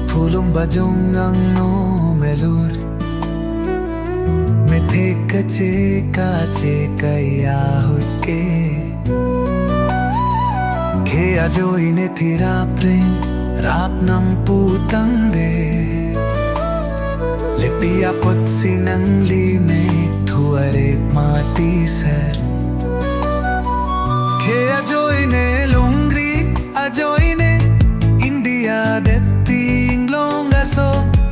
Pulong bajong ang no melur Methe kache kaya hurke Ke ajo ine thira prem rap nam putang de Lepia pot sinang lime thuare mati sar Ke ajo ine lungri ajo ine India det ping longa so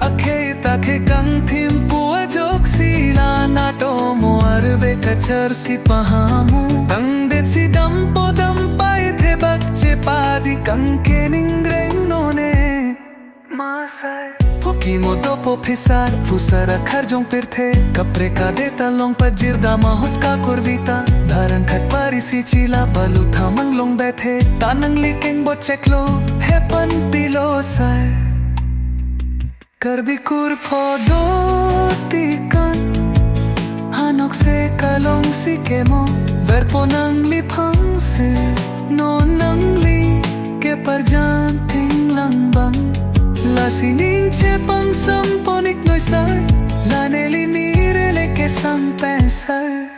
akhe takhe kang thim pua jok sila nato moarve kachar si pahamu kang det si dam podam pai the bakche padi kang ke ningreng none masai Poki moto po pisar pusara kharjong pirthe kapre ka deta long pajir da mahut ka kurvita dharan khat pari si chila balu thamang long bethe tanang likeng bo cheklo hepan pilo sar karbi kur phodo tikan hanok se kalong si kemo verpo nang li phang se no nang li ke parjan thing lang bang La sining che pang sam ponik noi sar La neli nire le ke sang pensar